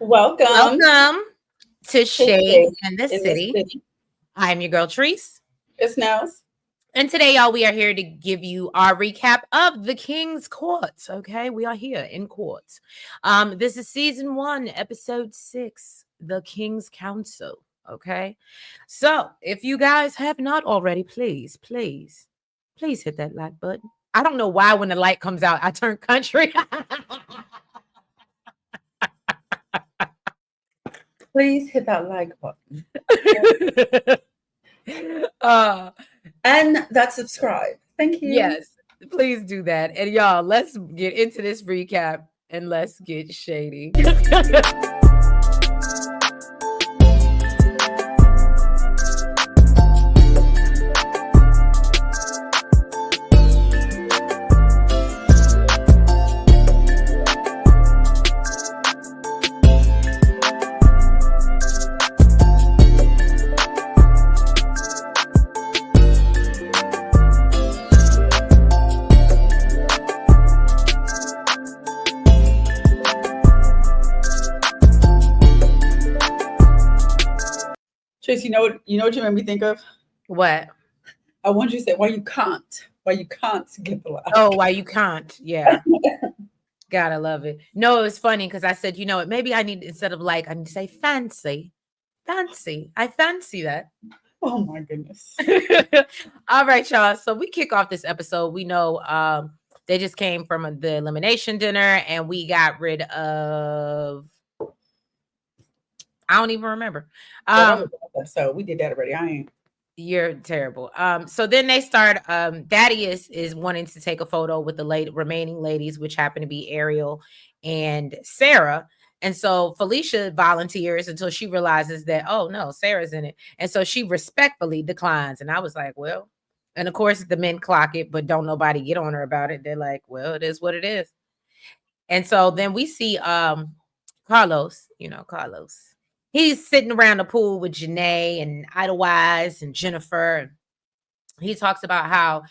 Welcome Welcome to to Shade Shady in the in the City. City. I'm your girl, Treese. It snows. And today, y'all, we are here to give you our recap of the King's Court. Okay, we are here in court. This is season 1, episode 6, The King's Council. Okay, so if you guys have not already, please hit that like button. I don't know why when the light comes out, I turn country. Please hit that like button uh, and that subscribe. Thank you. Yes, please do that. And y'all, let's get into this recap and let's get shady. Trace, you know what you made me think of? What? I want you to say why you can't get the Oh, like. why you can't? Yeah. Gotta love it. No, it was funny because I said, you know what? Maybe I need, instead of like, I need to say fancy. Fancy. I fancy that. Oh my goodness. All right, y'all. So we kick off this episode. We know they just came from the elimination dinner and we got rid of, I don't even remember. Well, that was the last episode. We did that already. I ain't. You're terrible. So then they start. Thaddeus is wanting to take a photo with the remaining ladies, which happen to be Ariel and Sarah. And so Felicia volunteers until she realizes that, oh no, Sarah's in it. And so she respectfully declines. And I was like, well, and of course the men clock it, but don't nobody get on her about it. They're like, well, it is what it is. And so then we see Carlos, Carlos. He's sitting around the pool with Janae and Idlewise and Jennifer. He talks about how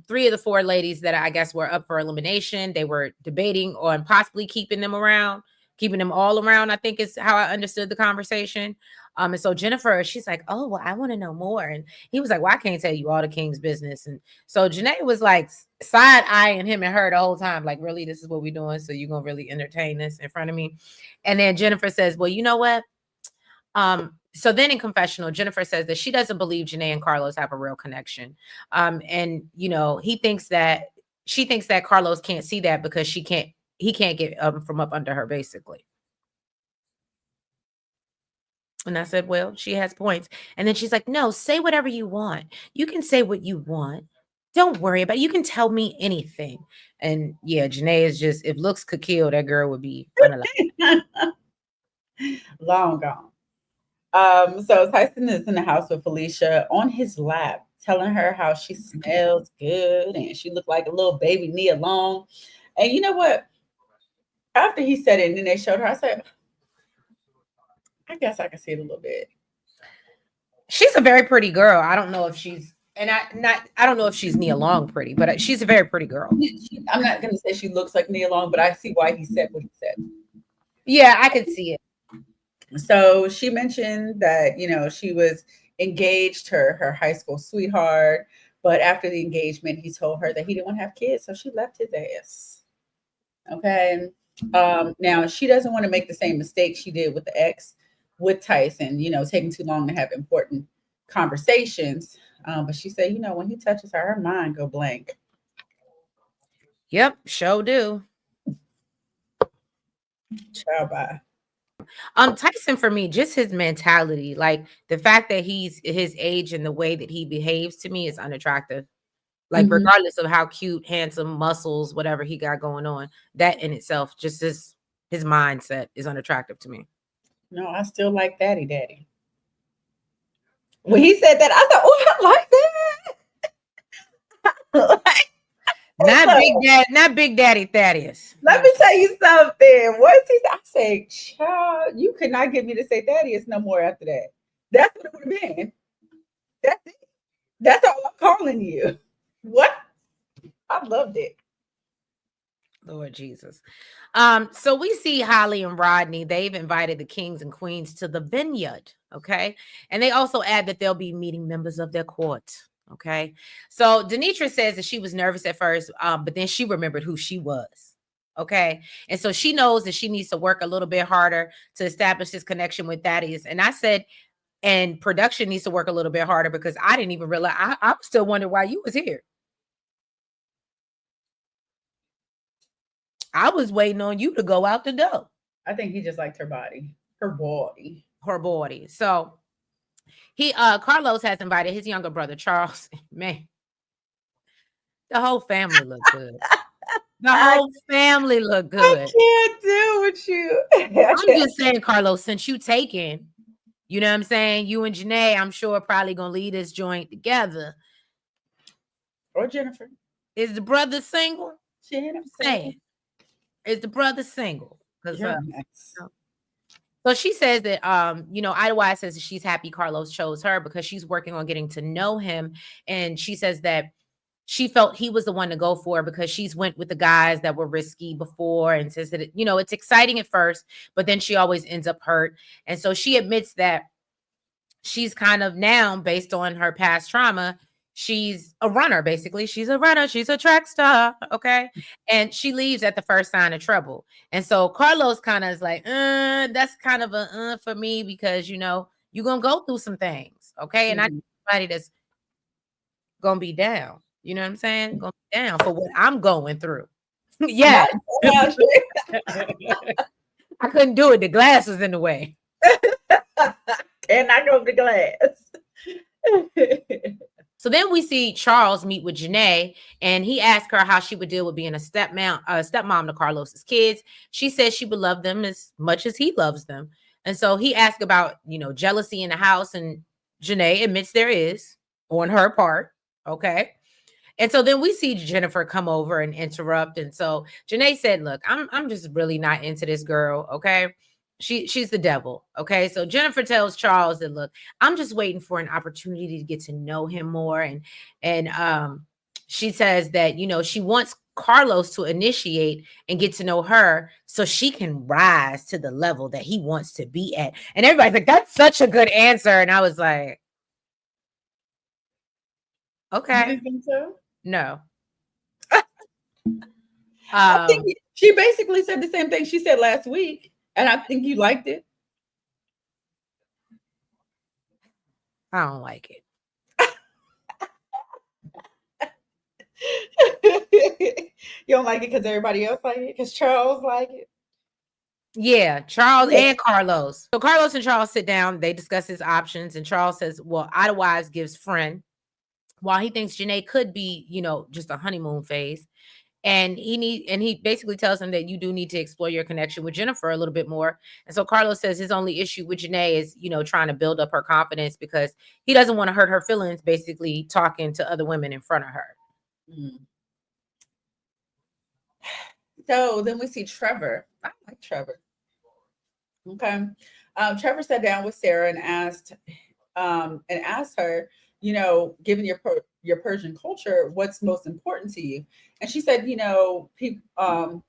3 of the 4 ladies that I guess were up for elimination, they were debating on possibly keeping them around, keeping them all around, I think is how I understood the conversation. And so Jennifer, she's like, oh, well, I want to know more. And he was like, well, I can't tell you all the King's business. And so Janae was like side eyeing him and her the whole time, like, really, this is what we're doing. So you're going to really entertain this in front of me. And then Jennifer says, well, you know what? So then in confessional, Jennifer says that she doesn't believe Janae and Carlos have a real connection. And she thinks that Carlos can't see that because he can't get from up under her, basically. And I said, well, she has points. And then she's like, no, say whatever you want. You can say what you want. Don't worry about it. You can tell me anything. And yeah, Janae is just, if looks could kill, that girl would be unalive. Long gone. So Tyson is in the house with Felicia on his lap, telling her how she smells good and she looked like a little baby Nia Long. And you know what? After he said it and then they showed her, I said, I guess I can see it a little bit. She's a very pretty girl. I don't know if she's I don't know if she's Nia Long pretty, but she's a very pretty girl. I'm not going to say she looks like Nia Long, but I see why he said what he said. Yeah, I could see it. So she mentioned that, she was engaged to her high school sweetheart, but after the engagement, he told her that he didn't want to have kids. So she left his ass. Okay. Now she doesn't want to make the same mistake she did with the ex with Tyson, taking too long to have important conversations. But she said, when he touches her mind go blank. Yep, sure do. Ciao, bye. Tyson, for me, just his mentality, like the fact that he's his age and the way that he behaves, to me is unattractive. Like, regardless of how cute, handsome, muscles, whatever he got going on, that in itself, just his mindset is unattractive to me. No, I still like Daddy. When he said that, I thought, oh, I like that. Not Big Daddy Thaddeus. Let me tell you something. Once he, I say, child, you could not get me to say Thaddeus no more after that. That's what it would have been. That's it. That's all I'm calling you. What? I loved it. Lord Jesus. So we see Holly and Rodney, they've invited the kings and queens to the vineyard. Okay. And they also add that they'll be meeting members of their court. Okay. So Denitra says that she was nervous at first, but then she remembered who she was. Okay. And so she knows that she needs to work a little bit harder to establish this connection with Thaddeus. And I said, and production needs to work a little bit harder because I didn't even realize. I'm still wondering why you was here. I was waiting on you to go out the door. I think he just liked her body. Her body. Her body. So he Carlos has invited his younger brother Charles. Man, the whole family looked good. The I, whole family looked I good. can't deal with you. I'm just saying, Carlos, since you taken, you know what I'm saying? You and Janae, I'm sure probably gonna lead this joint together. Or Jennifer. Is the brother single? Jennifer. Saying, is the brother single? Because You're next. so she says that Ida Wise says that she's happy Carlos chose her because she's working on getting to know him. And she says that she felt he was the one to go for because she's went with the guys that were risky before, and says that it's exciting at first, but then she always ends up hurt. And so she admits that she's kind of now, based on her past trauma, she's a runner. Basically, she's a runner, she's a track star. Okay. And she leaves at the first sign of trouble. And so Carlos kind of is like, that's kind of a for me, because you're gonna go through some things. Okay. And I need somebody that's gonna be down. You know what I'm saying? Gonna be down for what I'm going through. Yeah. I couldn't do it. The glass was in the way. And I go to glass. So then we see Charles meet with Janae, and he asked her how she would deal with being a stepmom to Carlos's kids. She says she would love them as much as he loves them. And so he asked about, jealousy in the house, and Janae admits there is on her part. Okay. And so then we see Jennifer come over and interrupt. And so Janae said, look, I'm just really not into this girl. Okay. She's the devil. Okay. So Jennifer tells Charles that, look, I'm just waiting for an opportunity to get to know him more. And she says that, she wants Carlos to initiate and get to know her so she can rise to the level that he wants to be at. And everybody's like, that's such a good answer. And I was like, okay. You didn't think so? No. I think she basically said the same thing she said last week, and I think you liked it. I don't like it. You don't like it because everybody else like it? Because Charles like it? Yeah, Charles and Carlos. So Carlos and Charles sit down. They discuss his options, and Charles says, well, Ida Wise gives friend, while he thinks Janae could be, just a honeymoon phase. And he basically tells him that you do need to explore your connection with Jennifer a little bit more. And so Carlos says his only issue with Janae is, trying to build up her confidence because he doesn't want to hurt her feelings, basically talking to other women in front of her. So then we see Trevor. I like Trevor. Okay. Trevor sat down with Sarah and asked her, given your Persian culture, what's most important to you? And she said, people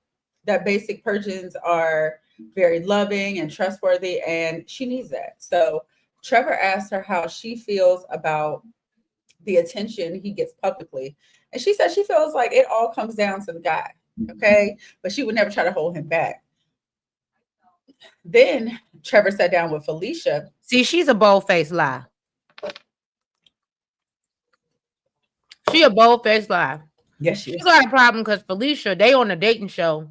that basic Persians are very loving and trustworthy, and she needs that. So Trevor asked her how she feels about the attention he gets publicly. And she said she feels like it all comes down to the guy. Okay. But she would never try to hold him back. Then Trevor sat down with Felicia. See, she's a bold-faced lie. She a bold-faced lie. Yes, she got a problem because Felicia, they on a dating show,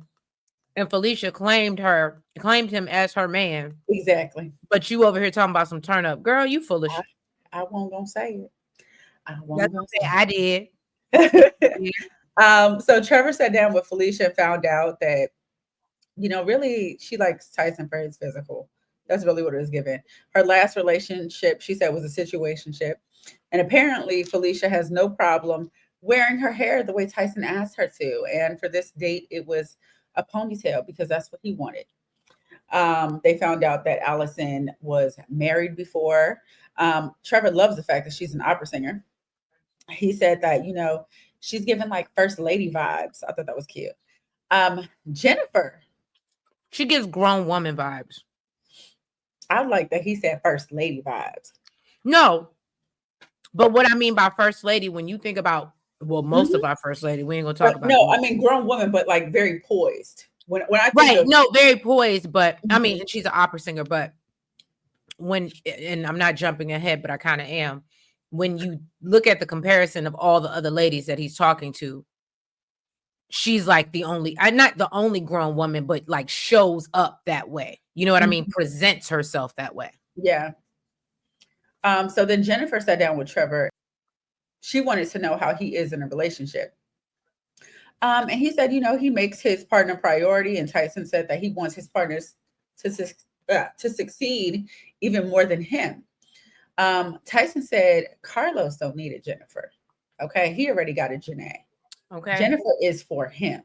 and Felicia claimed him as her man. Exactly. But you over here talking about some turn up. Girl, you foolish. I won't gonna say it. I did. So Trevor sat down with Felicia and found out that, really she likes Tyson for his physical. That's really what it was given. Her last relationship, she said, was a situationship. And apparently Felicia has no problem wearing her hair the way Tyson asked her to. And for this date, it was a ponytail because that's what he wanted. They found out that Allison was married before. Trevor loves the fact that she's an opera singer. He said that, she's giving like first lady vibes. I thought that was cute. Jennifer. She gives grown woman vibes. I like that he said first lady vibes. No, but what I mean by first lady, when you think about, well, most Mm-hmm. of our first lady, we ain't gonna talk But about no, the I mean grown woman, but like very poised. When I think right. of No, very poised, but I mean, Mhm. she's an opera singer, but when, and I'm not jumping ahead, but I kind of am. When you look at the comparison of all the other ladies that he's talking to, she's like the only, not the only grown woman, but like shows up that way. You know what I mean? Mhm. Presents herself that way. Yeah. So then Jennifer sat down with Trevor. She wanted to know how he is in a relationship. And he said, he makes his partner priority. And Tyson said that he wants his partners to succeed even more than him. Tyson said Carlos don't need it, Jennifer. Okay, he already got a Janae. Okay. Jennifer is for him.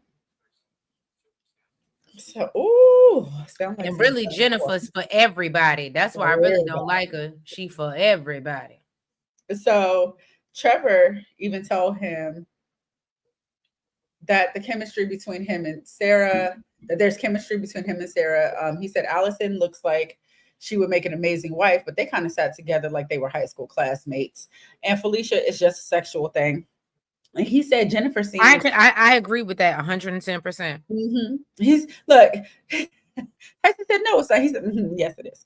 So, ooh, sound like And some really, stuff Jennifer's for everybody. That's why I for really don't everybody. like her. She for everybody. So Trevor even told him that the chemistry between him and Sarah, that there's chemistry between him and Sarah. He said Allison looks like she would make an amazing wife, but they kind of sat together like they were high school classmates. And Felicia is just a sexual thing. And he said Jennifer seems. I agree with that 110%. He's look. Tyson said no. So he said yes, it is.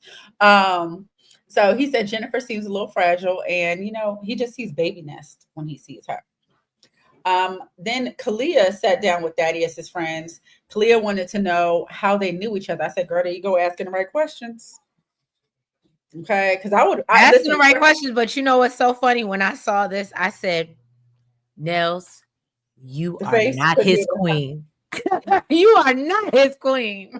So he said Jennifer seems a little fragile, and he just sees baby nest when he sees her. Then Kalia sat down with Daddy as his friends. Kalia wanted to know how they knew each other. I said, "Girl, there you go, asking the right questions." Okay, because I Asking listen. the right questions, but you know what's so funny? When I saw this, I said, Nels, you The are face not couldn't be his able to queen. You are not his queen.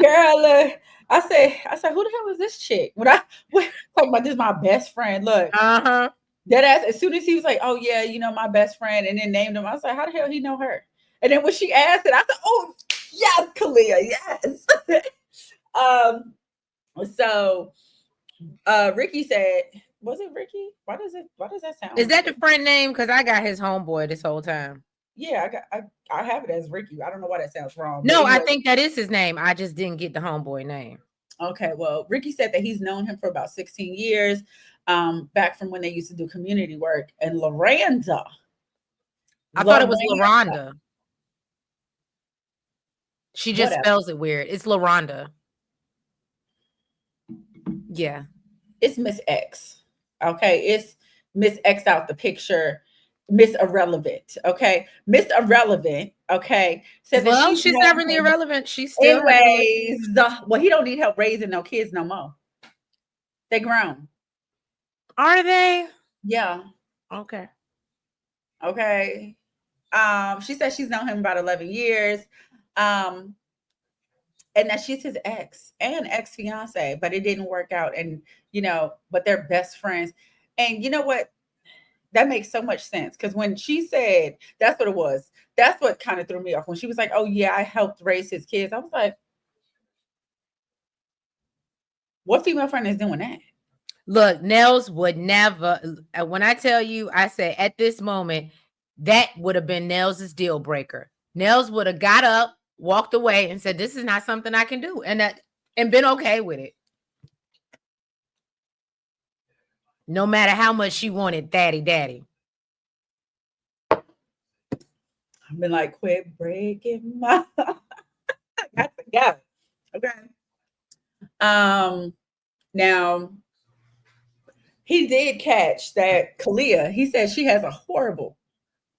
girl, I said, who the hell is this chick? When I talking about this, my best friend. Look, Uh-huh. that ass. As soon as he was like, "Oh yeah, my best friend," and then named him, I was like, "How the hell he know her?" And then when she asked it, I said, "Oh yes, Kalia, yes." um. So, Ricky said, "Was it Ricky? Why does that sound Is like that the it?" friend name? Because I got his homeboy this whole time. Yeah, I have it as Ricky. I don't know why that sounds wrong, but No, I anyway. think that is his name. I just didn't get the homeboy name. Okay, well, Ricky said that he's known him for about 16 years, back from when they used to do community work. And I thought it was Loranda, LaRonda. She just whatever. spells it weird. It's LaRonda. Yeah. It's Miss X. Okay, it's Miss X out the picture. Miss Irrelevant. Okay, Miss Irrelevant. Okay, said that Well, she's she's not known really him. irrelevant. She still has a relationship. Anyways, well, he don't need help raising no kids no more. They grown. Are they? Yeah. Okay. Okay. She said she's known him about 11 years. Um, and that she's his ex and ex-fiance, but it didn't work out. And but they're best friends. And you know what? That makes so much sense because when she said that's what it was, that's what kind of threw me off. When she was like, "Oh yeah, I helped raise his kids," I was like, "What female friend is doing that?" Look, Nels would never. When I tell you, I say at this moment, that would have been Nels's deal breaker. Nels would have got up, walked away, and said, "This is not something I can do," and been okay with it. No matter how much she wanted daddy. I've been like, "Quit breaking my." I got to go. Okay. Now he did catch that Kalia. He said she has a horrible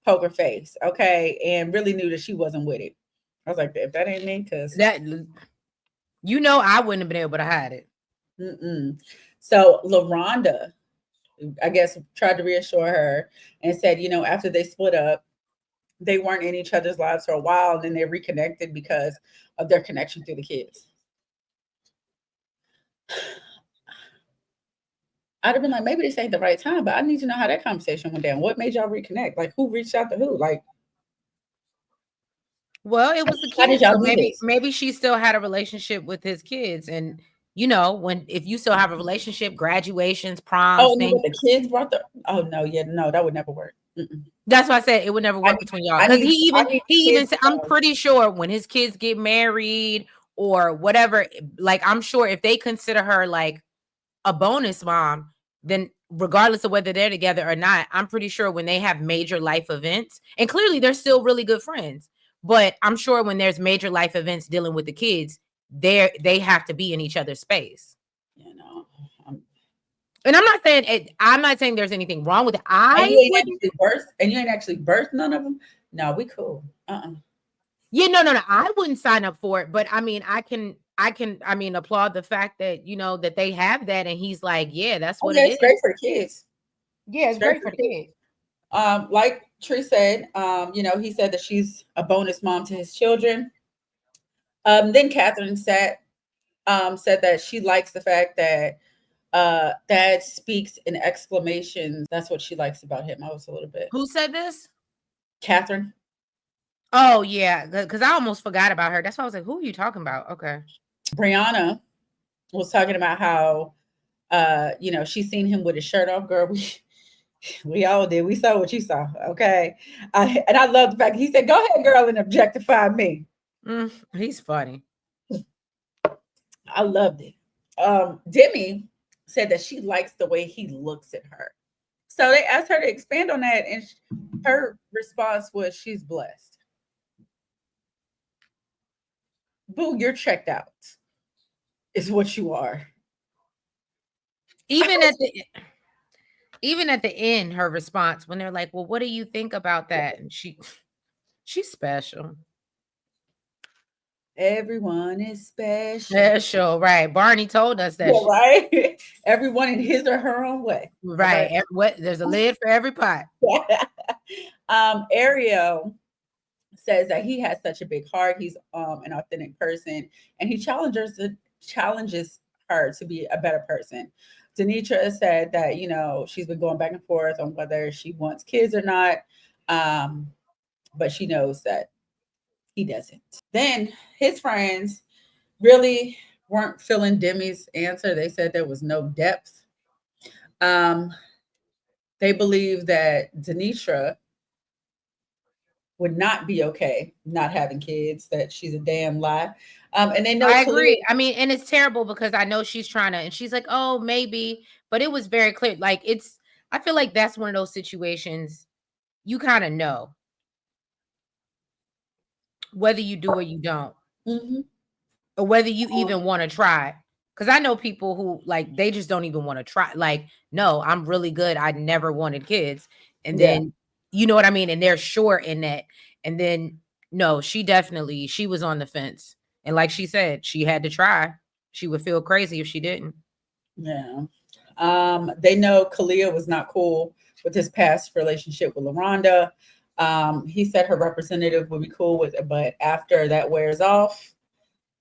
poker face. Okay, and really knew that she wasn't with it. I was like, if that ain't me, because That I wouldn't have been able to hide it. mm-mm. So LaRonda, I guess, tried to reassure her and said, after they split up, they weren't in each other's lives for a while, and then they reconnected because of their connection through the kids. I'd have been like, maybe this ain't the right time, but I need to know how that conversation went down. What made y'all reconnect? Like, who reached out to who? Like, Well, it was the how did kids, so y'all do this? maybe she still had a relationship with his kids, and when if you still have a relationship, graduations, proms, Oh, and then things. with the kids brought the. Oh no, yeah, no, that would never work. Mm-mm. That's why I said it would never I work need, between y'all. I Because need, I he need even kids said, to I'm know. pretty sure when his kids get married or whatever, like I'm sure if they consider her like a bonus mom, then regardless of whether they're together or not, I'm pretty sure when they have major life events, and clearly they're still really good friends, but I'm sure when there's major life events dealing with the kids, they have to be in each other's space. You know, um, And I'm not saying there's anything wrong with it. and I you ain't wouldn't. actually birthed, and you ain't actually birthed none of them. No, we cool. Yeah, no, no, no. I wouldn't sign up for it, but I mean, I mean, applaud the fact that that they have that, and he's like, yeah, that's Oh what yeah, it it's great is. for the kids. Yeah, It's it's great great for for the the kids. kids. Like Tree said, he said that she's a bonus mom to his children. Then Catherine said that she likes the fact that dad speaks in exclamations. That's what she likes about him. I was a little bit. Who said this? Catherine. Oh yeah, because I almost forgot about her. That's why I was like, who are you talking about? Okay. Brianna was talking about how she's seen him with his shirt off, girl. We all did. We saw what you saw. Okay. And I love the fact he said, go ahead, girl, and objectify me. He's funny. I loved it. Demi said that she likes the way he looks at her. So they asked her to expand on that, and her response was, she's blessed. Boo, you're checked out, is what you are. Even at the even at the end, her response when they're like, "Well, what do you think about that?" And she's special. Everyone is special. Special, right? Barney told us that. Yeah, right? Everyone in his or her own way. Okay. Right. What there's a lid for every pot. Ariel says that he has such a big heart. He's an authentic person, and he challenges her to be a better person. Denitra said that she's been going back and forth on whether she wants kids or not, um, but she knows that he doesn't. Then his friends really weren't feeling Demi's answer. They said there was no depth. Um, they believe that Denitra would not be okay not having kids, that she's a damn lie. And they know I Kalia. agree. I mean, and it's terrible because I know she's trying to, and she's like, "Oh, maybe," but it was very clear. Like it's, I feel like that's one of those situations you kind of know whether you do or you don't, Mhm. or whether you Um, even want to try. Because I know people who like they just don't even want to try. Like, no, I'm really good. I never wanted kids, and yeah, then you know what I mean. And they're sure in that, and then no, she was on the fence, and like she said, she had to try. She would feel crazy if she didn't. yeah. They know Kalia was not cool with his past relationship with LaRonda. He said her representative would be cool with it, but after that wears off,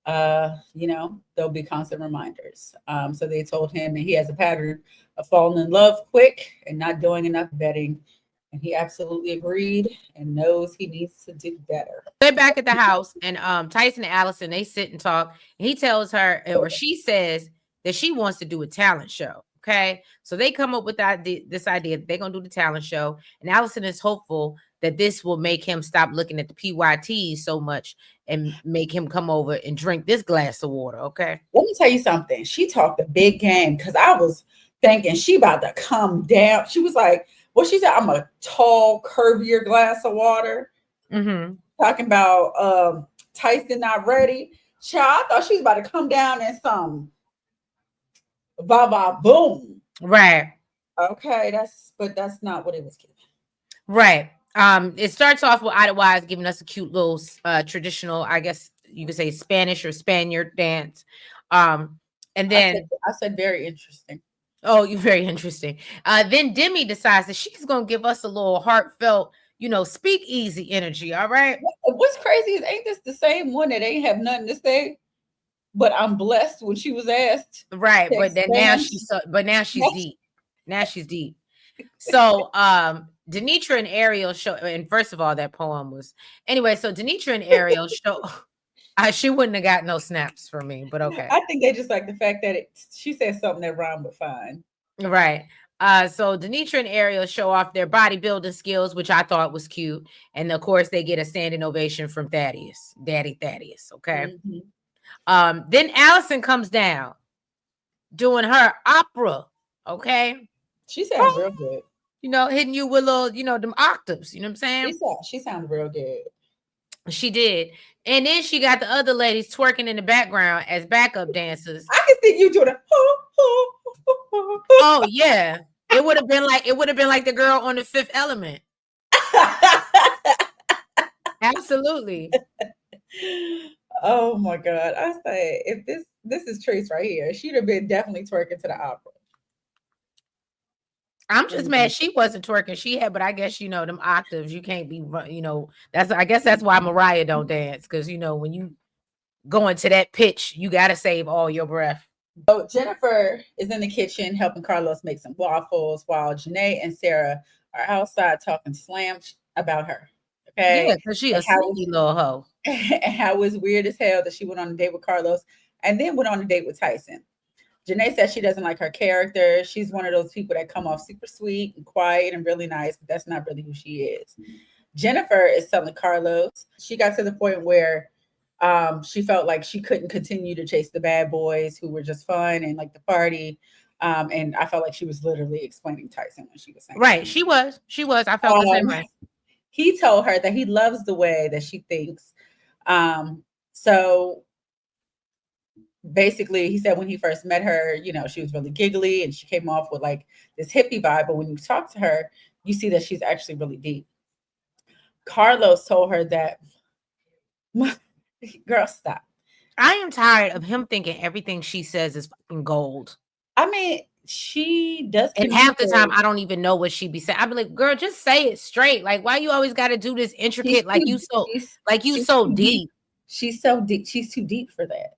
there'll be constant reminders. So they told him that he has a pattern of falling in love quick and not doing enough vetting. And he absolutely agreed and knows he needs to do better. They're back at the house, and Tyson and Allison they sit and talk. And he tells her, or she says that she wants to do a talent show. Okay, so they come up with this idea that they're gonna do the talent show, and Allison is hopeful that this will make him stop looking at the PYTs so much and make him come over and drink this glass of water. Okay. Let me tell you something. She talked a big game because I was thinking she about to come down. She was like, "What she said? I'm a tall, curvier glass of water." Mm-hmm. Talking about Tyson not ready. Child, I thought she was about to come down in some va va boom. Right. Okay, that's not what it was giving. Right. It starts off with Ida Wise giving us a cute little traditional, I guess you could say Spanish or Spaniard dance. Um, and I said then I said very interesting. oh, you're very interesting. Then Demi decides that she's gonna give us a little heartfelt, speak easy energy. All right. What's crazy is ain't this the same one that ain't have nothing to say? But I'm blessed when she was asked Right. to expand. But now she's deep. Now she's deep. So Denitra and Ariel show, and first of all, that poem was anyway. So Denitra and Ariel show she wouldn't have got no snaps from me, but okay. I think they just like the fact that she said something that rhymed with fine. Right. So Denitra and Ariel show off their bodybuilding skills, which I thought was cute. And of course, they get a standing ovation from Thaddeus, Daddy Thaddeus. Okay. Mhm. Then Allison comes down doing her opera. Okay. She sounds real good. Hitting you with little, them octaves. You know what I'm She saying? sounds she sounds real good. She did. And then she got the other ladies twerking in the background as backup dancers. I can see you doing a Oh yeah. It would have been like the girl on the Fifth Element. Absolutely. Oh my god! I say if this is Trace right here, she'd have been definitely twerking to the opera. I'm just Mhm. mad she wasn't twerking. She had, but I guess them octaves. You can't be, that's. I guess that's why Mariah don't dance because when you go into that pitch, you got to save all your breath. So Jennifer is in the kitchen helping Carlos make some waffles, while Janae and Sarah are outside talking slam about her. Yeah, Okay, because she a and sneaky little hoe. how it was weird as hell that she went on a date with Carlos and then went on a date with Tyson. Janae says she doesn't like her character. She's one of those people that come off super sweet and quiet and really nice, but that's not really who she is. Jennifer is telling Carlos she got to the point where she felt like she couldn't continue to chase the bad boys who were just fun and like the party. And I felt like she was literally explaining Tyson when she was saying Right. that. She was. She was. I felt the same way. He told her that he loves the way that she thinks. So basically he said when he first met her, she was really giggly and she came off with like this hippie vibe, but when you talk to her, you see that she's actually really deep. Carlos told her that girl, stop. I am tired of him thinking everything she says is fucking gold. I mean, she does And half the time, communicate. I don't even know what she be saying. I be like, "Girl, just say it straight. Like, why you always got to do this She's intricate? too she's Like you she's so too deep. deep." She's so deep. She's too deep for that.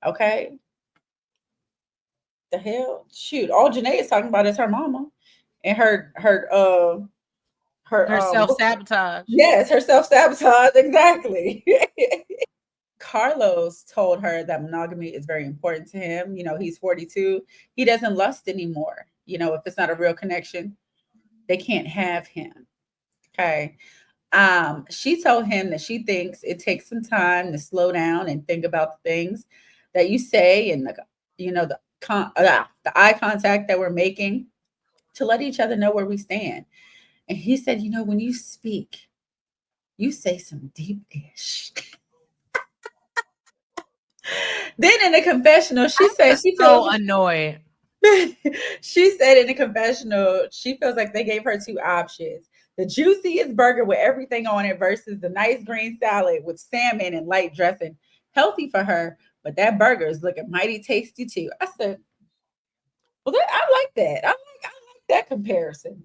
Okay. The hell? Shoot. All Janae is talking about is her mama and her Her self sabotage. yes, her self-sabotage. Exactly. Carlos told her that monogamy is very important to him. He's 42. He doesn't lust anymore. If it's not a real connection, they can't have him. Okay. She told him that she thinks it takes some time to slow down and think about the things that you say and the eye contact that we're making to let each other know where we stand. And he said, when you speak, you say some deep ish. Then in the confessional, she I'm said just she feels so annoyed. she said in the confessional, she feels like they gave her two options. The juiciest burger with everything on it versus the nice green salad with salmon and light dressing. Healthy for her, but that burger is looking mighty tasty too. I said, well, I like that. I like that comparison.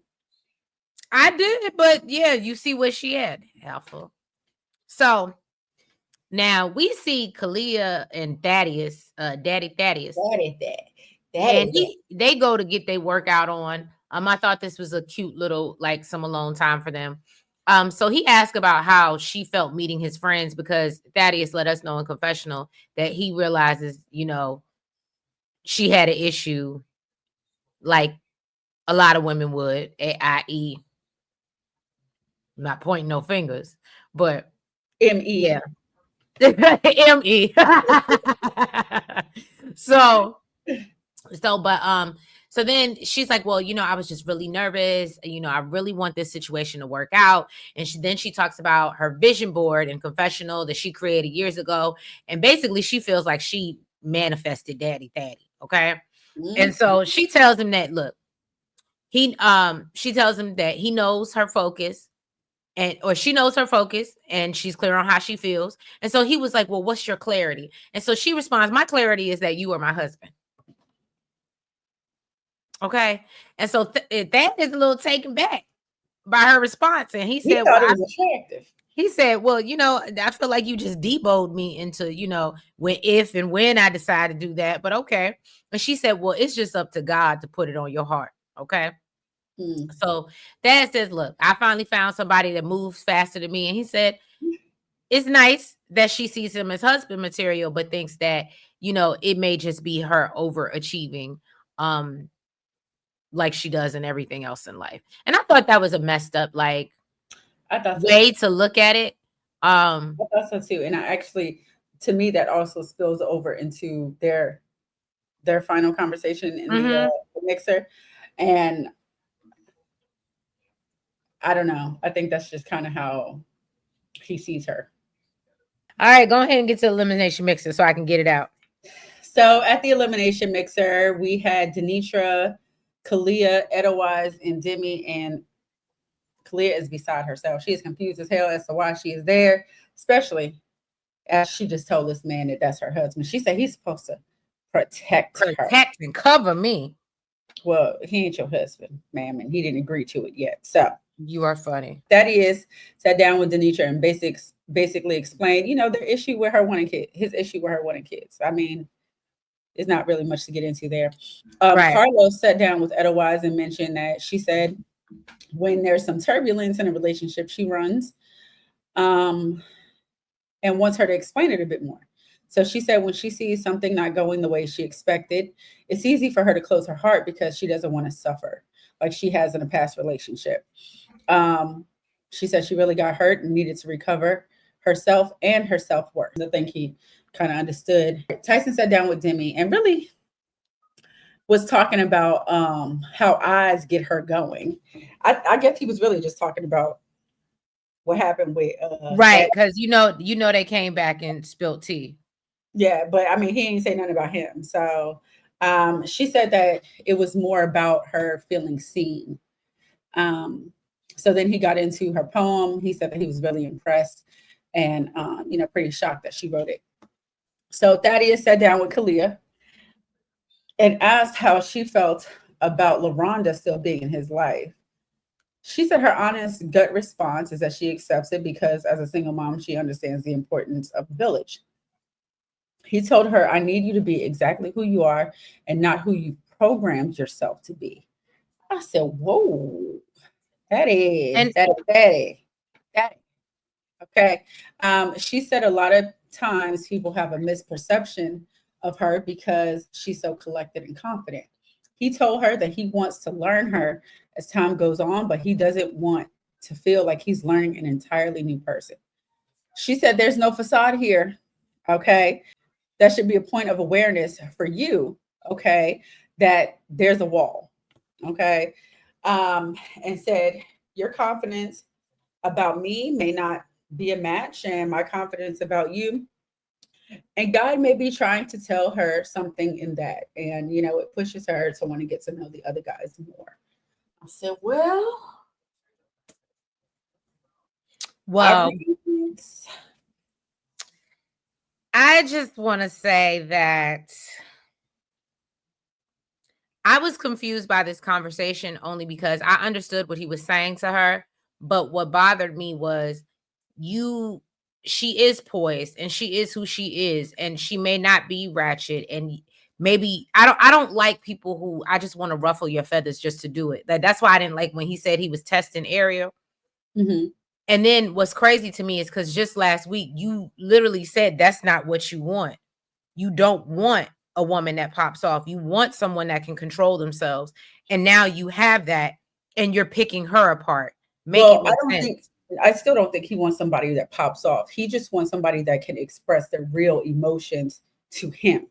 I did, but yeah, you see what she had, Alpha. So now we see Kalia and Thaddeus, Daddy Thaddeus, That is that. That and is that. they go to get their workout on. I thought this was a cute little like some alone time for them. So he asked about how she felt meeting his friends because Thaddeus let us know in confessional that he realizes, she had an issue like a lot of women would, i.e., not pointing no fingers, but ME. yeah, me. so so then she's like, well, I was just really nervous. I really want this situation to work out. And she talks about her vision board and confessional that she created years ago. And basically she feels like she manifested Daddy Thaddy. Okay. And Mhm. so she tells him that, look, she tells him that he knows her focus or she knows her focus and she's clear on how she feels. And so he was like, well, what's your clarity? And so she responds, my clarity is that you are my husband. Okay. And so that is a little taken back by her response. And he He said, well, thought it was attractive. I feel like you just debowed me into, when I decide to do that. But okay. And she said, well, it's just up to God to put it on your heart. Okay. Mm. So Dad says, look, I finally found somebody that moves faster than me. And he said, it's nice that she sees him as husband material, but thinks that, it may just be her overachieving. like she does in everything else in life. And I thought that was a messed up like I thought so way too. to look at it. I thought so too. And I actually, to me, that also spills over into their final conversation in Mhm. the mixer. And I don't know. I think that's just kind of how he sees her. All right, go ahead and get to the elimination mixer so I can get it out. So at the elimination mixer, we had Denitra, Kalia, Edelweiss, and Demi. And Kalia is beside herself. She is confused as hell as to why she is there, especially as she just told this man that that's her husband. She said he's supposed to protect her. Protect and cover me. Well, he ain't your husband, ma'am, and he didn't agree to it yet. So You are funny. that is sat down with Denitra and basically explained, their issue with her wanting kids, his issue with her wanting kids. I mean, there's not really much to get into there. Right. Carlos sat down with Edelweiss and mentioned that she said when there's some turbulence in a relationship she runs, um, and wants her to explain it a bit more. So she said when she sees something not going the way she expected, it's easy for her to close her heart because she doesn't want to suffer like she has in a past relationship. Um, she said she really got hurt and needed to recover herself and her self worth. I think he kind of understood. Tyson sat down with Demi and really was talking about how eyes get her going. I guess he was really just talking about what happened with Right, that. because they came back and spilt tea. Yeah, but I mean, he ain't say nothing about him. So she said that it was more about her feeling seen. Um, so then he got into her poem. He said that he was really impressed and, pretty shocked that she wrote it. So Thaddeus sat down with Kalia and asked how she felt about LaRonda still being in his life. She said her honest gut response is that she accepts it because as a single mom, she understands the importance of the village. He told her, I need you to be exactly who you are and not who you programmed yourself to be. I said, whoa, And that. Okay. She said a lot of times people have a misperception of her because she's so collected and confident. He told her that he wants to learn her as time goes on, but he doesn't want to feel like he's learning an entirely new person. She said, there's no facade here. Okay. That should be a point of awareness for you. Okay. That there's a wall. Okay. And said, your confidence about me may not be a match, and my confidence about you. And God may be trying to tell her something in that. And, it pushes her to want to get to know the other guys more. I said, well, I well, read. I just want to say that I was confused by this conversation only because I understood what he was saying to her, but what bothered me was you she is poised and she is who she is and she may not be ratchet and maybe I don't like people who I just want to ruffle your feathers just to do it. That's why I didn't like when he said he was testing Ariel. Mm-hmm. And then what's crazy to me is because just last week you literally said that's not what you want. You don't want a woman that pops off. You want someone that can control themselves. And now you have that and you're picking her apart. Make it Well, make sense. I still don't think he wants somebody that pops off. He just wants somebody that can express their real emotions to him.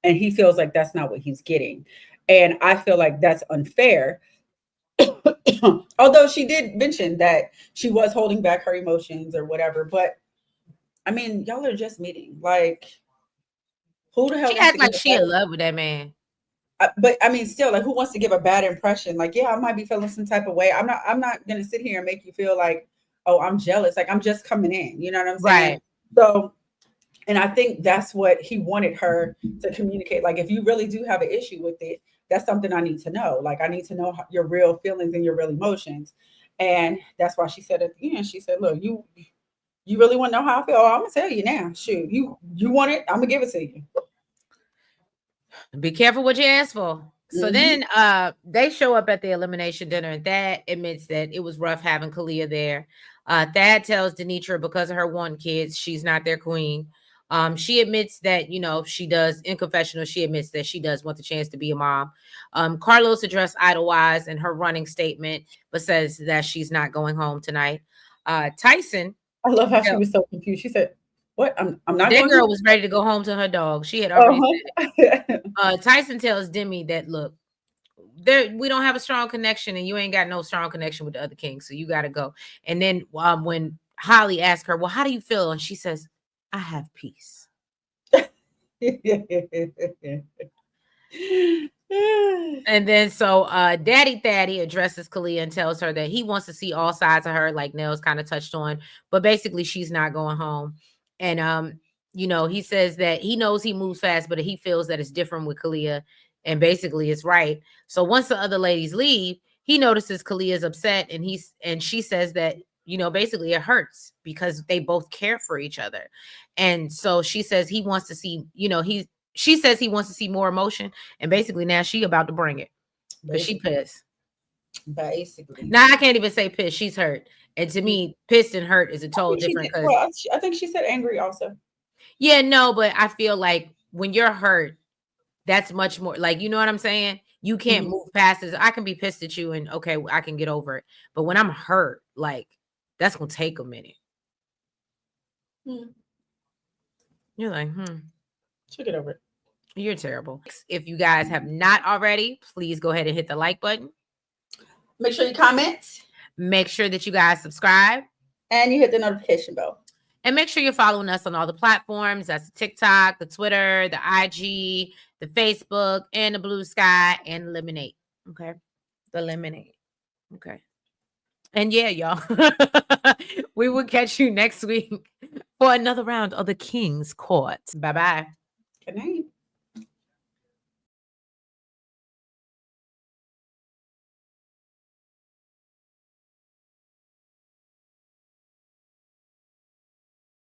And he feels like that's not what he's getting. And I feel like that's unfair. Although she did mention that she was holding back her emotions or whatever. But I mean, y'all are just meeting. Like, who the hell She wants act to give like a she in bad love with that man. but I mean, still, like, who wants to give a bad impression? Like, yeah, I might be feeling some type of way. I'm not gonna sit here and make you feel like, oh, I'm jealous. Like, I'm just coming in. You know what I'm saying? Right. So, and I think that's what he wanted her to communicate. Like, if you really do have an issue with it, that's something I need to know. Like, I need to know your real feelings and your real emotions. And that's why she said at the end, she said, look, you really want to know how I feel? Oh, I'm gonna tell you now. Shoot, you want it? I'm gonna give it to you. Be careful what you ask for. So Mm-hmm. then they show up at the elimination dinner and Thad admits that it was rough having Kalia there. Thad tells Denitra because of her one kids, she's not their queen. She admits that, she does in confessional, she admits that she does want the chance to be a mom. Carlos addressed Idlewild in her running statement, but says that she's not going home tonight. Tyson, I love how she tell- was so confused. She said, "What? I'm not that going girl home." was ready to go home to her dog. She had already said Uh-huh. it. Tyson tells Demi that, look, we don't have a strong connection, and you ain't got no strong connection with the other king, so you got to go. And then when Holly asked her, well, how do you feel? And she says, I have peace. And then so Daddy Thaddy addresses Kalia and tells her that he wants to see all sides of her, like Nels kind of touched on, but basically she's not going home. And he says that he knows he moves fast, but he feels that it's different with Kalia, and basically it's right. So once the other ladies leave, he notices Kalia's upset, and she says that, basically it hurts because they both care for each other. And so she says he wants to see, she says he wants to see more emotion, and basically now she about to bring it because she Basically, pissed. basically. Now I can't even say pissed. She's hurt, and to me, pissed and hurt is a I total think she different. did. Because Well, I think she said angry also. yeah, no, but I feel like when you're hurt, that's much more like, you know what I'm saying. You can't Mhm. move past this. I can be pissed at you, and okay, I can get over it. But when I'm hurt, like that's gonna take a minute. Hmm. You're like, She'll get over it. you're terrible. If you guys have not already, please go ahead and hit the like button. Make sure you comment Make sure that you guys subscribe. and you hit the notification bell. And make sure you're following us on all the platforms. That's the TikTok, the Twitter, the IG, the Facebook, and the Blue Sky, and Lemonade. Okay. The Lemonade. Okay. And yeah, y'all, we will catch you next week for another round of the King's Court. Bye bye. Good night.